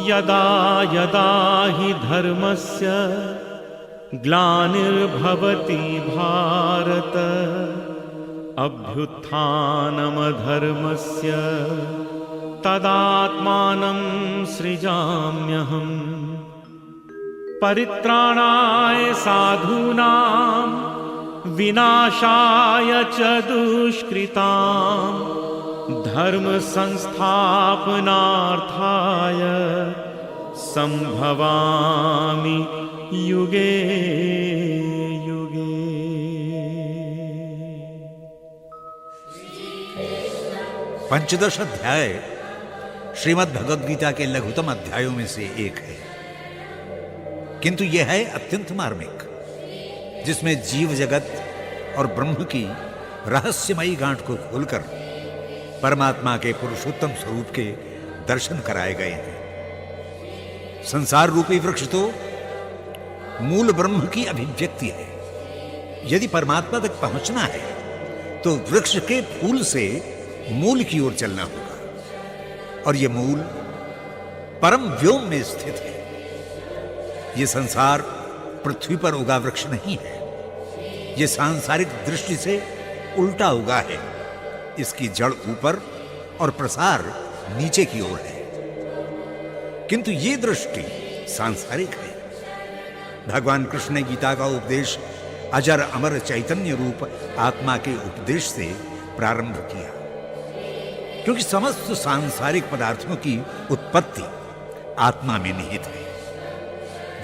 यदा यदा हि धर्मस्य ग्लानिर्भवति भारत अभ्युत्थानमधर्मस्य तदात्मानं सृजाम्यहम्। परित्राणाय साधूनां विनाशाय च दुष्कृतां धर्म संस्थापनार्थाय संभवामि युगे युगे। पंचदश अध्याय श्रीमद् भगवद गीता के लघुतम अध्यायों में से एक है, किंतु यह है अत्यंत मार्मिक, जिसमें जीव जगत और ब्रह्म की रहस्यमयी गांठ को खोलकर परमात्मा के पुरुषोत्तम स्वरूप के दर्शन कराए गए हैं। संसार रूपी वृक्ष तो मूल ब्रह्म की अभिव्यक्ति है। यदि परमात्मा तक पहुंचना है तो वृक्ष के फूल से मूल की ओर चलना होगा, और यह मूल परम व्योम में स्थित है। यह संसार पृथ्वी पर उगा वृक्ष नहीं है, यह सांसारिक दृष्टि से उल्टा उगा है। इसकी जड़ ऊपर और प्रसार नीचे की ओर है, किंतु यह दृष्टि सांसारिक है। भगवान कृष्ण ने गीता का उपदेश अजर अमर चैतन्य रूप आत्मा के उपदेश से प्रारंभ किया, क्योंकि समस्त सांसारिक पदार्थों की उत्पत्ति आत्मा में निहित है,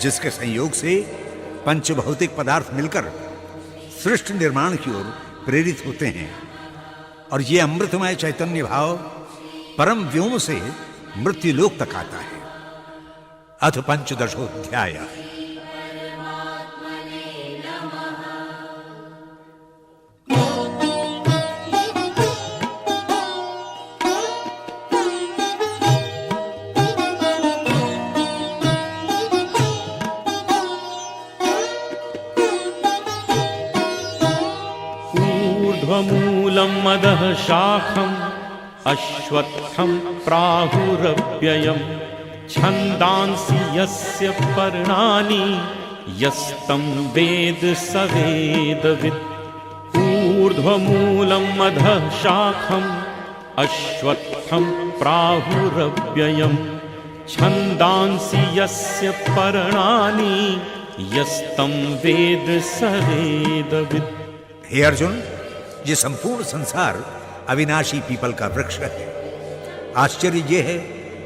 जिसके संयोग से पंचभौतिक पदार्थ मिलकर सृष्टि निर्माण की ओर प्रेरित होते हैं, और ये अमृतमय चैतन्य भाव परम व्योम से मृत्युलोक तक आता है। अथ पंचदशोऽध्याय। ऊर्ध्वमूलं अधः शाखम् अश्वत्थं प्राहुरव्ययम् छन्दांसि यस्य पर्णानि यस्तं वेद स वेदवित्। ऊर्ध्वमूलम् अधः शाखम् अश्वत्थं प्राहुरव्ययम् छन्दांसि यस्य पर्णानि यस्तं वेद स वेदवित्। हे अर्जुन, ये संपूर्ण संसार अविनाशी पीपल का वृक्ष है। आश्चर्य यह है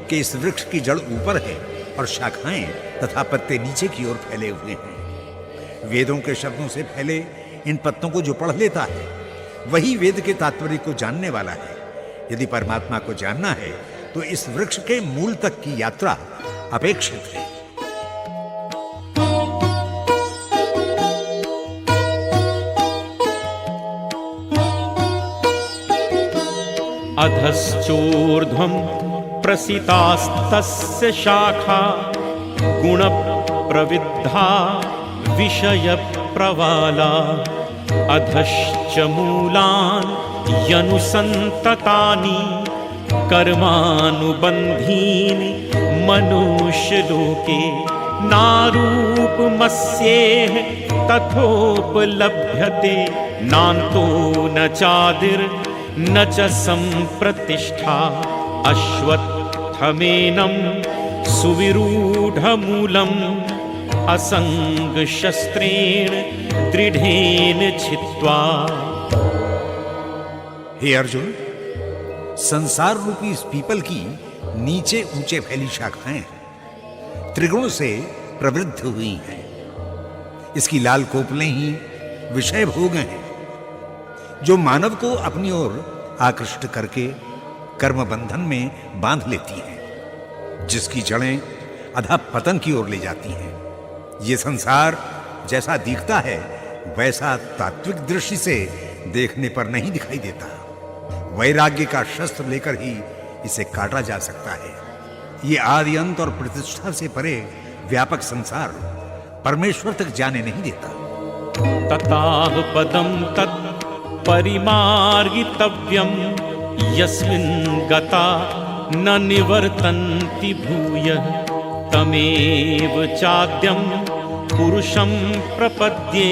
कि इस वृक्ष की जड़ ऊपर है और शाखाएं तथा पत्ते नीचे की ओर फैले हुए हैं। वेदों के शब्दों से फैले इन पत्तों को जो पढ़ लेता है वही वेद के तात्पर्य को जानने वाला है। यदि परमात्मा को जानना है तो इस वृक्ष के मूल तक की यात्रा अपेक्षित है। अधश्चोर्ध्वं प्रसितास्तस्य शाखा गुणप्रविद्धा विषयप्रवाला। अधश्च मूलानि यनुसन्ततानि कर्मानुबन्धीनि मनुष्यलोके। नारूपमस्येह तथोपलभ्यते नान्तो न चादिर् न च संप्रतिष्ठा। अश्वत्थमेनं सुविरूढमूलम् असंगशस्त्रेण दृढ़ेन छित्त्वा। हे अर्जुन, संसार रूपी इस पीपल की नीचे ऊंचे फैली शाखाएं त्रिगुण से प्रवृद्ध हुई हैं। इसकी लाल कोपलें ही विषय भोग हैं, जो मानव को अपनी ओर आकृष्ट करके कर्म बंधन में बांध लेती हैं, जिसकी जड़ें अधः पतन की ओर ले जाती हैं। ये संसार जैसा दिखता है वैसा तात्विक दृष्टि से देखने पर नहीं दिखाई देता। वैराग्य का शस्त्र लेकर ही इसे काटा जा सकता है। ये आदि अंत और प्रतिष्ठा से परे व्यापक संसार परमेश्वर तक जाने नहीं देता। तताह पदम तत् परिमार्गितव्यम यस्मिन् गता न निवर्तन्ति भूयः तमेव चाद्यं पुरुषं प्रपद्ये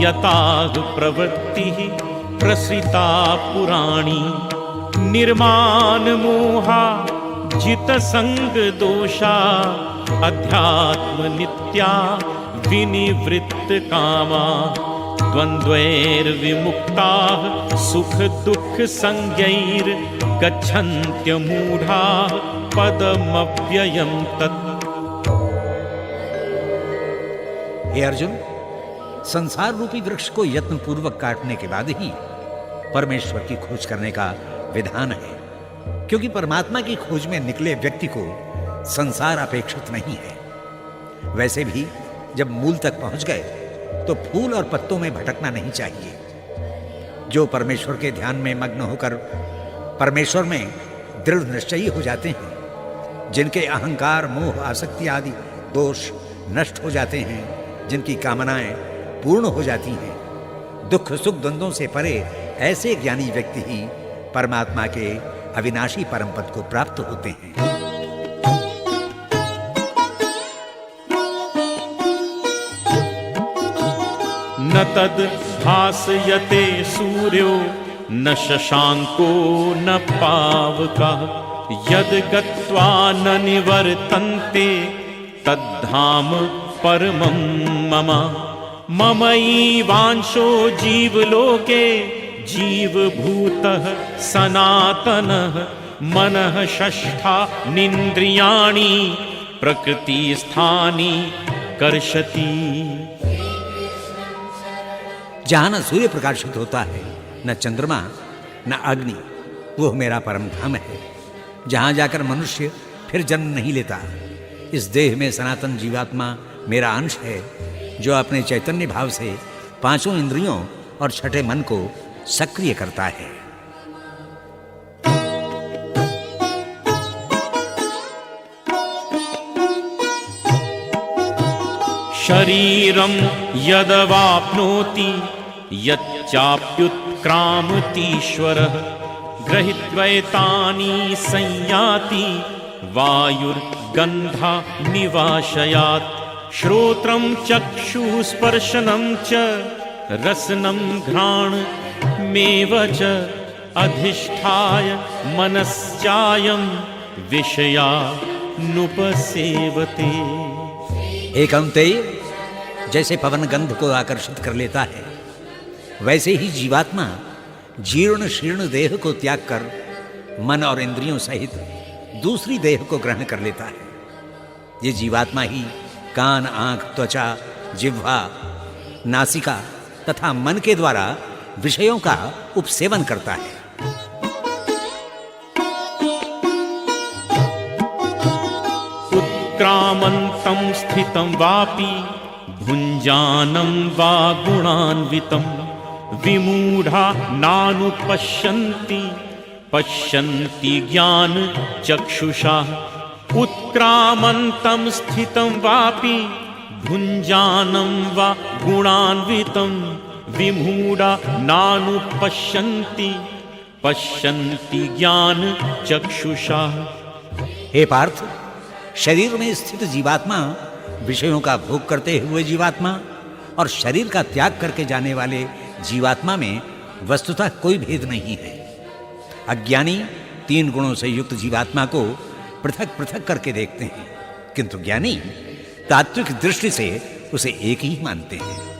यताः प्रवृत्तिः प्रसृता पुराणी निर्माणमोहा जितसंगदोषा अध्यात्मनित्या विनिवृत्तकामा द्वन्द्वैर्विमुक्ताः सुखदुःखसंज्ञैर्गच्छन्त्यमूढाः पदमव्ययं तत्। हे अर्जुन, संसार रूपी वृक्ष को यत्न पूर्वक काटने के बाद ही परमेश्वर की खोज करने का विधान है, क्योंकि परमात्मा की खोज में निकले व्यक्ति को संसार अपेक्षित नहीं है। वैसे भी जब मूल तक पहुंच गए तो फूल और पत्तों में भटकना नहीं चाहिए। जो परमेश्वर के ध्यान में मग्न होकर परमेश्वर में दृढ़ निश्चयी हो जाते हैं, जिनके अहंकार, मोह, आसक्ति आदि दोष नष्ट हो जाते हैं, जिनकी कामनाएं पूर्ण हो जाती हैं, दुख सुख द्वंद्वों से परे ऐसे ज्ञानी व्यक्ति ही परमात्मा के अविनाशी परम पद को प्राप्त होते हैं। न तद् भासयते सूर्यो न शशांको न पावकः यद् गत्वा न निवर्तन्ते तद्धाम परमं मम। ममैवांशो जीवलोके जीवभूतः सनातनः मनः षष्ठानीन्द्रियाणि प्रकृतिस्थानि कर्षति। जहां न सूर्य प्रकाशित होता है, न चंद्रमा, न अग्नि, वो मेरा परम धाम है, जहां जाकर मनुष्य फिर जन्म नहीं लेता। इस देह में सनातन जीवात्मा मेरा अंश है, जो अपने चैतन्य भाव से पांचों इंद्रियों और छठे मन को सक्रिय करता है। शरीरं यदवाप्नोति यच्चाप्युत्क्रामतीश्वरः गृहीत्वैतानि संयाति वायुर्गन्धा निवाशयात्। श्रोत्रं चक्षुस्पर्शनं च रसनं घ्राणमेव च अधिष्ठाय मनश्चायं विषयानुपसेवते। हे कौन्तेय, जैसे पवन गंध को आकर्षित कर लेता है, वैसे ही जीवात्मा जीर्ण शीर्ण देह को त्याग कर मन और इंद्रियों सहित दूसरी देह को ग्रहण कर लेता है। ये जीवात्मा ही कान, आंख, त्वचा, जिह्वा, नासिका तथा मन के द्वारा विषयों का उपसेवन करता है। उत्क्रामन्तं स्थितं वापि भुञ्जानं वा गुणान्वितं विमूढा नानुपश्यन्ति पश्यन्ति ज्ञान चक्षुषा। उत्क्रामन्तं स्थितं वापि भुञ्जानं वा गुणान्वितं विमूढा नानुपश्यन्ति पश्यन्ति ज्ञान चक्षुषा। हे पार्थ, शरीर में स्थित जीवात्मा, विषयों का भोग करते हुए जीवात्मा और शरीर का त्याग करके जाने वाले जीवात्मा में वस्तुतः कोई भेद नहीं है। अज्ञानी तीन गुणों से युक्त जीवात्मा को पृथक पृथक करके देखते हैं, किंतु ज्ञानी तात्विक दृष्टि से उसे एक ही मानते हैं।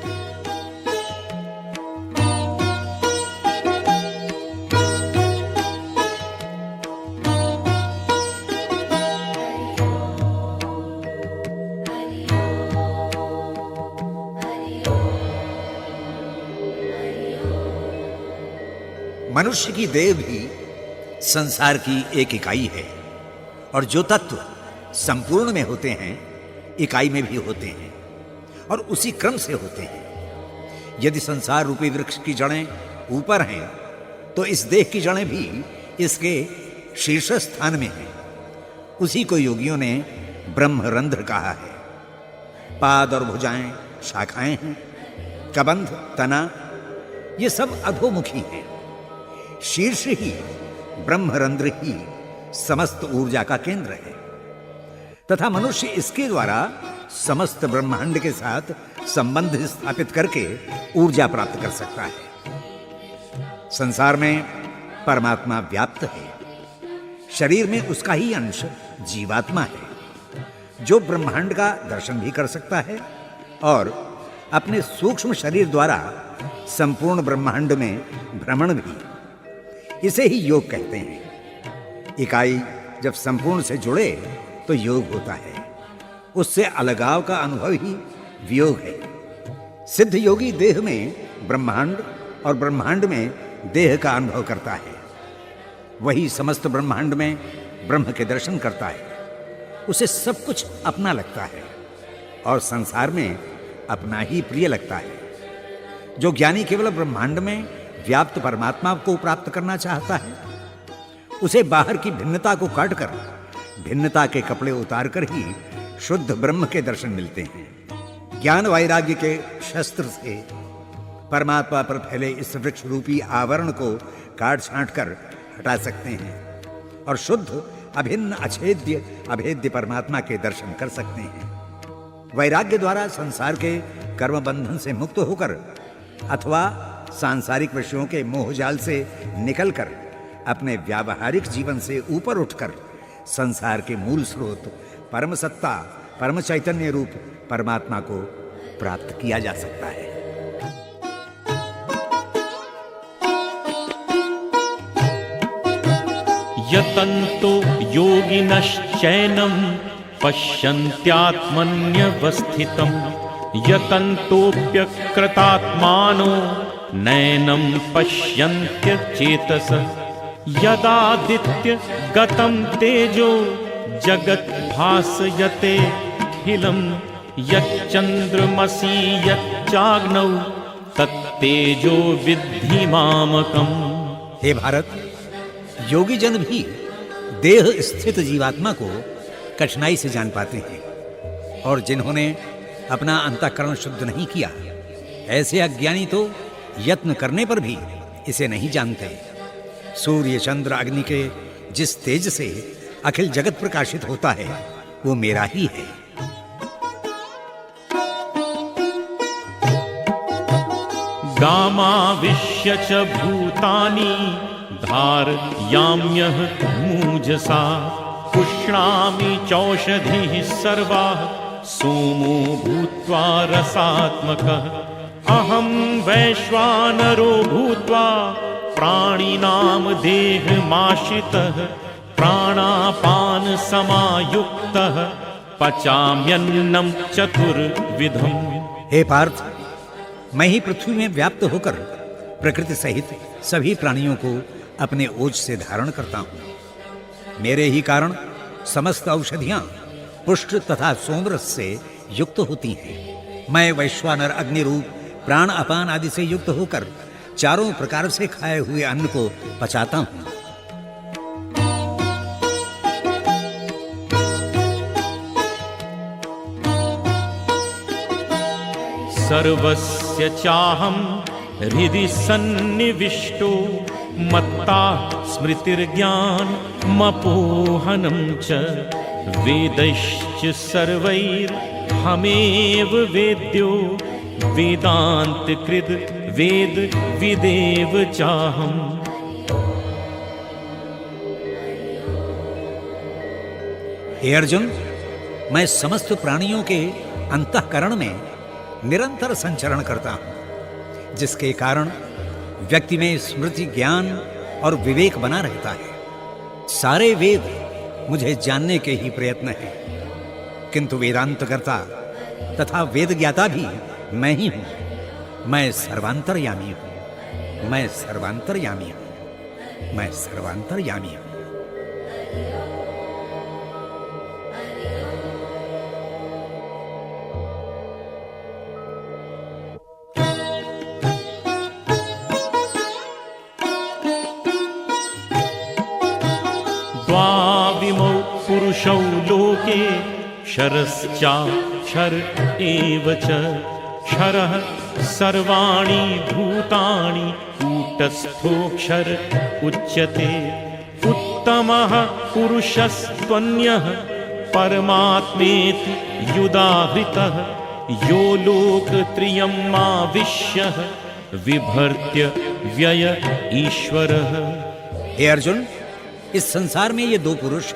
मनुष्य की देह भी संसार की एक इकाई है, और जो तत्व संपूर्ण में होते हैं इकाई में भी होते हैं और उसी क्रम से होते हैं। यदि संसार रूपी वृक्ष की जड़ें ऊपर हैं तो इस देह की जड़ें भी इसके शीर्ष स्थान में हैं। उसी को योगियों ने ब्रह्मरंध्र कहा है। पाद और भुजाएं शाखाएं हैं, कबंध, तना, ये सब अधोमुखी हैं। शीर्ष ही ब्रह्मरंध्र ही समस्त ऊर्जा का केंद्र है तथा मनुष्य इसके द्वारा समस्त ब्रह्मांड के साथ संबंध स्थापित करके ऊर्जा प्राप्त कर सकता है। संसार में परमात्मा व्याप्त है, शरीर में उसका ही अंश जीवात्मा है जो ब्रह्मांड का दर्शन भी कर सकता है और अपने सूक्ष्म शरीर द्वारा संपूर्ण ब्रह्मांड में भ्रमण भी। इसे ही योग कहते हैं। इकाई जब संपूर्ण से जुड़े तो योग होता है, उससे अलगाव का अनुभव ही वियोग है। सिद्ध योगी देह में ब्रह्मांड और ब्रह्मांड में देह का अनुभव करता है, वही समस्त ब्रह्मांड में ब्रह्म के दर्शन करता है। उसे सब कुछ अपना लगता है और संसार में अपना ही प्रिय लगता है। जो ज्ञानी केवल ब्रह्मांड में व्याप्त परमात्मा को प्राप्त करना चाहता है, उसे बाहर की भिन्नता को काटकर भिन्नता के कपड़े उतारकर ही शुद्ध ब्रह्म के दर्शन मिलते हैं। ज्ञान वैराग्य के शस्त्र से परमात्मा पर फैले इस वृक्ष रूपी आवरण को काट छांट कर हटा सकते हैं और शुद्ध अभिन्न अछेद्य अभेद्य परमात्मा के दर्शन कर सकते हैं। वैराग्य द्वारा संसार के कर्म बंधन से मुक्त होकर अथवा सांसारिक विषयों के मोहजाल से निकलकर अपने व्यावहारिक जीवन से ऊपर उठकर संसार के मूल स्रोत परम सत्ता परम चैतन्य रूप परमात्मा को प्राप्त किया जा सकता है। यतन्तो योगिनश्चैनं पश्यन्त्यात्मन्यवस्थितं यतन्तोऽप्यकृतात्मानो नैनं पश्यन्त्यचेतस यदादित्य गतं तेजो जगद्भासयतेऽखिलं यच्चन्द्रमसि यच्चाग्नौ तत्तेजो विद्धि मामकम्। हे भारत, योगी जन भी देह स्थित जीवात्मा को कठिनाई से जान पाते हैं और जिन्होंने अपना अंतःकरण शुद्ध नहीं किया, ऐसे अज्ञानी तो यत्न करने पर भी इसे नहीं जानते। सूर्य चंद्र अग्नि के जिस तेज से अखिल जगत प्रकाशित होता है वो मेरा ही है। गामाविश्य च भूतानि धारयाम्यह मूजसा पुष्णामि चौषधिः सर्वाः सोमो भूत्वा रसात्मकः अहं वैश्वानरो भूत्वा प्राणिनां देहमाश्रितः प्राणापान समायुक्तः पचाम्यन्नं चतुर्विधम्। हे पार्थ, मैं ही पृथ्वी में व्याप्त होकर प्रकृति सहित सभी प्राणियों को अपने ओज से धारण करता हूँ। मेरे ही कारण समस्त औषधियां पुष्ट तथा सोमरस से युक्त होती हैं। मैं वैश्वानर अग्नि रूप प्राण अपान आदि से युक्त होकर चारों प्रकार से खाए हुए अन्न को पचाता हूँ। सर्वस्य चाहं हृदि सन्निविष्टो मत्ता स्मृतिर्ज्ञानमपोहनं च वेदैश्च सर्वैर्हमेव वेद्यो वेदान्तकृद् वेद विदेव चाहम्। हे अर्जुन, मैं समस्त प्राणियों के अंतःकरण में निरंतर संचरण करता हूं, जिसके कारण व्यक्ति में स्मृति ज्ञान और विवेक बना रहता है। सारे वेद मुझे जानने के ही प्रयत्न है, किंतु वेदांतकर्ता तथा वेद ज्ञाता भी मैं ही हूं। मैं सर्वांतरयामी हूं, मैं सर्वांतरयामी हूं, मैं सर्वांतरयामी हूं। द्वाविमौ पुरुषौ लोके क्षरश्चाक्षर एव च क्षरः सर्वाणि भूतानि कूटस्थोऽक्षर उच्यते उत्तमः पुरुषस्त्वन्यः परमात्मेति युदाहृतः यो लोकत्रयमाविश्य विभर्त्य व्यय ईश्वरः। हे अर्जुन, इस संसार में ये दो पुरुष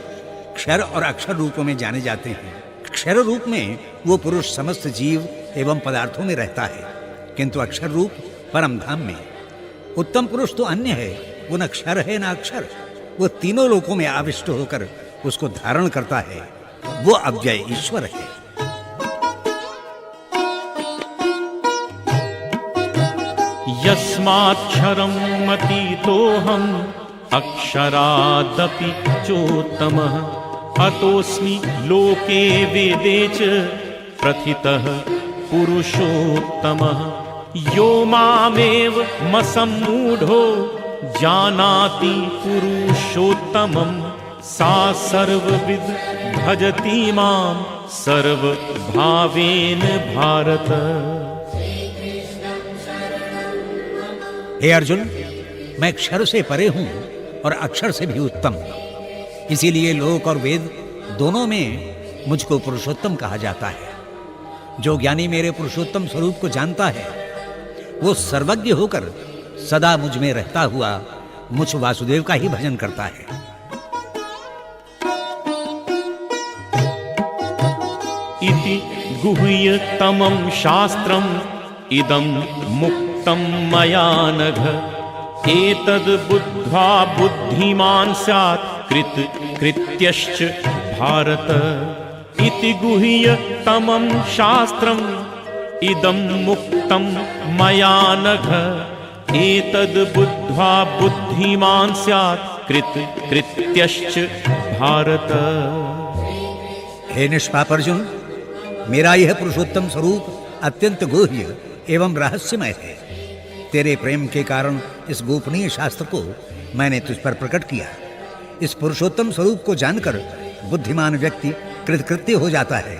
क्षर और अक्षर रूपों में जाने जाते हैं। क्षर रूप में वो पुरुष समस्त जीव एवं पदार्थों में रहता है, किंतु अक्षर रूप परम धाम में। उत्तम पुरुष तो अन्य है, वो न क्षर है न अक्षर, वो तीनों लोकों में आविष्ट होकर उसको धारण करता है, वो अव्यय ईश्वर है। यस्माक्षरम् अतीतोऽहम् अक्षरादपि चोत्तमः अतोऽस्मि लोके वेदे च प्रथितः पुरुषोत्तमः। यो मामेव मसम्मूढो जानाति पुरुषोत्तमं सा सर्वविद् भजति मां सर्वभावेन भारत। हे अर्जुन, मैं क्षर से परे हूं और अक्षर से भी उत्तम हूं, इसीलिए लोक और वेद दोनों में मुझको पुरुषोत्तम कहा जाता है। जो ज्ञानी मेरे पुरुषोत्तम स्वरूप को जानता है, वो सर्वज्ञ होकर सदा मुझ में रहता हुआ मुझ वासुदेव का ही भजन करता है। इति गुह्यतमं शास्त्रम् इदं मुक्तं मया नघ एतद् बुद्ध्वा बुद्धिमान् स्यात् कृत्यश्च भारत। इति गुह्यतमं शास्त्रम् इदं मुक्तं मया नघ एतद् बुद्ध्वा बुद्धिमान् स्यात् कृत्यश्च भारत। हे निष्पाप अर्जुन, मेरा यह पुरुषोत्तम स्वरूप अत्यंत गुह्य एवं रहस्यमय है। तेरे प्रेम के कारण इस गोपनीय शास्त्र को मैंने तुझ पर प्रकट किया। इस पुरुषोत्तम स्वरूप को जानकर बुद्धिमान व्यक्ति कृतकृत्य हो जाता है,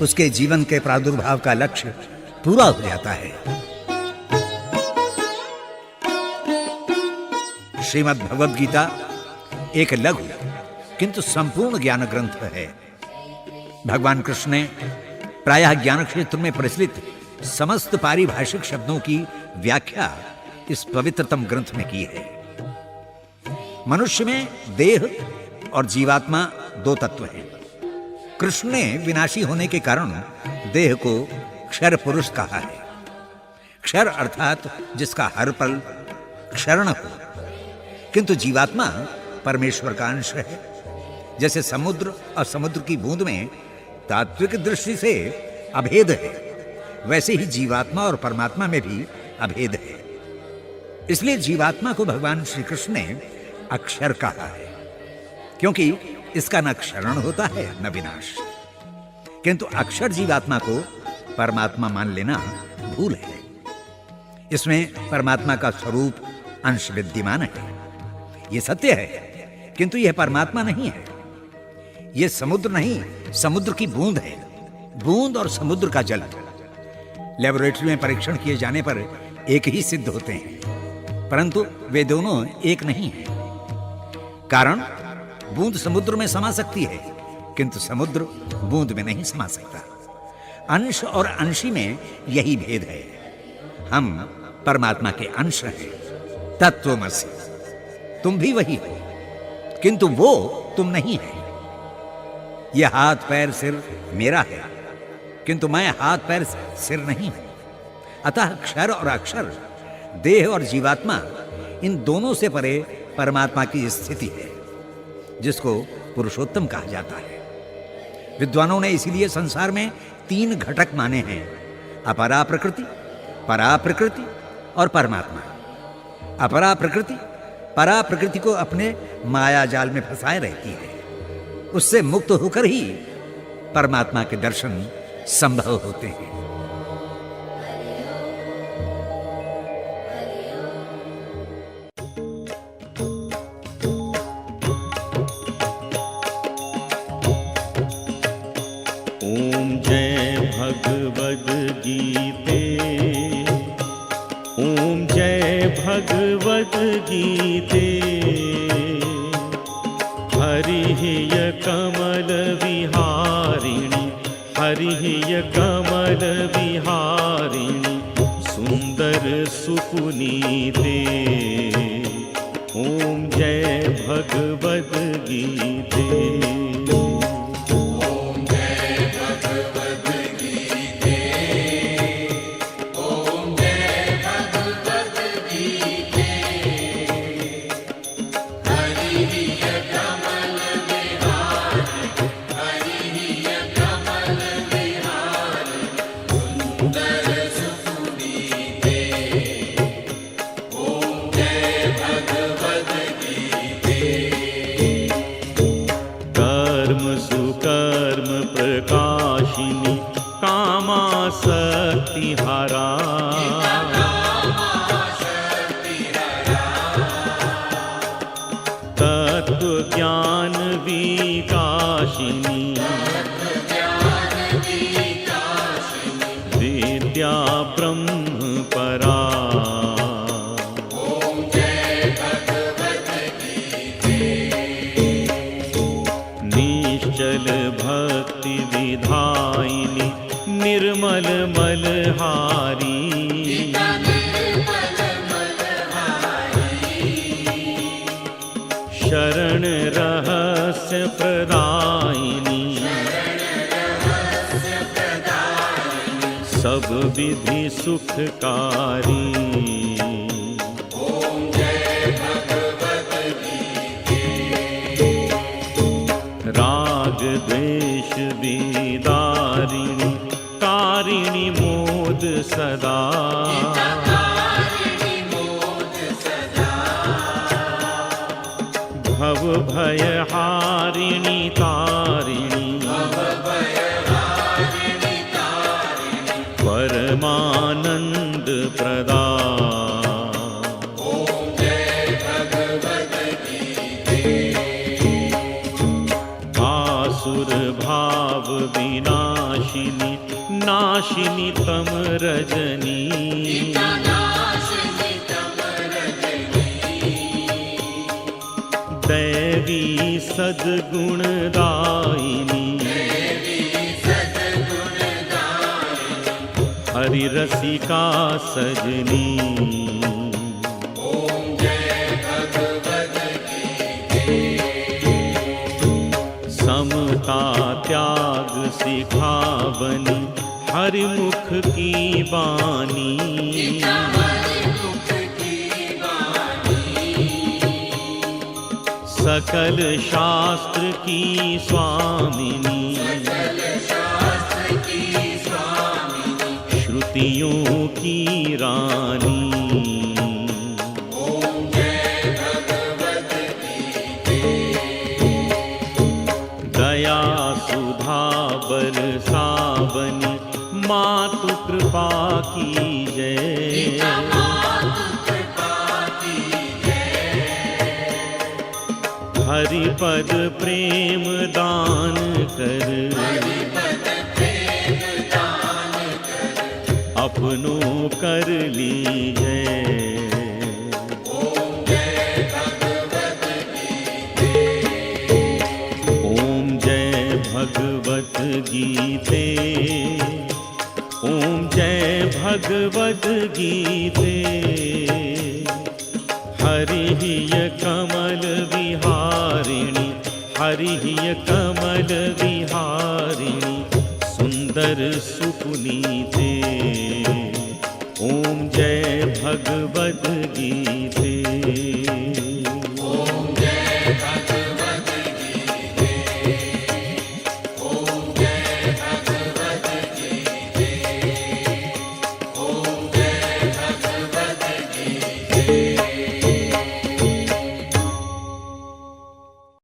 उसके जीवन के प्रादुर्भाव का लक्ष्य पूरा हो जाता है। श्रीमद् भगवद गीता एक लघु किंतु संपूर्ण ज्ञान ग्रंथ है। भगवान कृष्ण ने प्रायः ज्ञान क्षेत्र में प्रचलित समस्त पारिभाषिक शब्दों की व्याख्या इस पवित्रतम ग्रंथ में की है। मनुष्य में देह और जीवात्मा दो तत्व हैं। कृष्ण ने विनाशी होने के कारण देह को क्षर पुरुष कहा है। क्षर अर्थात जिसका हर पल क्षरण हो, किंतु जीवात्मा परमेश्वर का अंश है। जैसे समुद्र और समुद्र की बूंद में तात्विक दृष्टि से अभेद है, वैसे ही जीवात्मा और परमात्मा में भी अभेद है। इसलिए जीवात्मा को भगवान श्री कृष्ण ने अक्षर कहा है, क्योंकि इसका न क्षरण होता है न विनाश। किंतु अक्षर जीवात्मा को परमात्मा मान लेना भूल है। इसमें परमात्मा का स्वरूप अंश विद्यमान है, यह सत्य है, किंतु यह परमात्मा नहीं है। यह समुद्र नहीं, समुद्र की बूंद है, बूंद और समुद्र का जल। लेबोरेटरी में परीक्षण किए जाने पर एक ही सिद्ध होते हैं, परंतु वे दोनों एक नहीं हैं। कारण बूंद समुद्र में समा सकती है, किंतु समुद्र बूंद में नहीं समा सकता। अंश और अंशी में यही भेद है। हम परमात्मा के अंश हैं। तत्वमसि, तुम भी वही हो, किंतु वो तुम नहीं है। यह हाथ पैर सिर मेरा है, किंतु मैं हाथ पैर सिर नहीं हूं। अतः क्षर और अक्षर, देह और जीवात्मा, इन दोनों से परे परमात्मा की स्थिति है, जिसको पुरुषोत्तम कहा जाता है। विद्वानों ने इसीलिए संसार में 3 घटक माने हैं: अपरा प्रकृति, परा प्रकृति और परमात्मा। अपरा प्रकृति परा प्रकृति को अपने माया जाल में फंसाए रहती है। उससे मुक्त होकर ही परमात्मा के दर्शन संभव होते हैं। ओम जय भगवद गीते, ओम जय भगवद गीते। हरिः कमल विहारिणी, हरिः कमल विहारिणी, सुंदर सुपुनीते। ओम जय भगवद गीते। ओम जय भगवद गीते। ओम जय भगवद गीते। हरिः कमल विहारिणी, हरिः कमल विहारिणी, सुंदर सुपुनीते। ओम जय भगवद गीते। कर्म सुकर्म प्रकाशिनी, कामासक्ति हरा, तत्व ज्ञान विकाशिनी, विद्या ब्रह्म परा। ओम जय भगवद गीते। निश्चल भक्ति विधायिनी, निर्मल मलहारी, शरण रहस्य प्रदायिनी, सब विधि सुखकारी। ओम जय भगवद गीते। राग द्वेष विदारिणी, कारिणी मोद सदा, भव भय हारिणी तारिणी, परमानंद प्रदा। ओम जय भगवद गीते। आसुर भाव विनाशिनी, नाशिनी तम रजनी, दैवी सद्गुणदायिनी, हरि रसिका सजनी। ओम जय भगवद गीते। समता त्याग सिखावनी, हरिमुख की बानी, सकल शास्त्र की स्वामिनी, श्रुतियों की रानी। ओम जय भगवद गीते। दया सुधा बरसावनी, मातु कृपा की जय। हरिपद प्रेम दान कर, अपनों कर लीजै। ओम जय भगवद गीते। ओम जय भगवत गीते। ओम जय भगवत गीते। हरिः कमल विहारिणी, हरिः कमल विहारिणी, सुंदर सुपुनीते।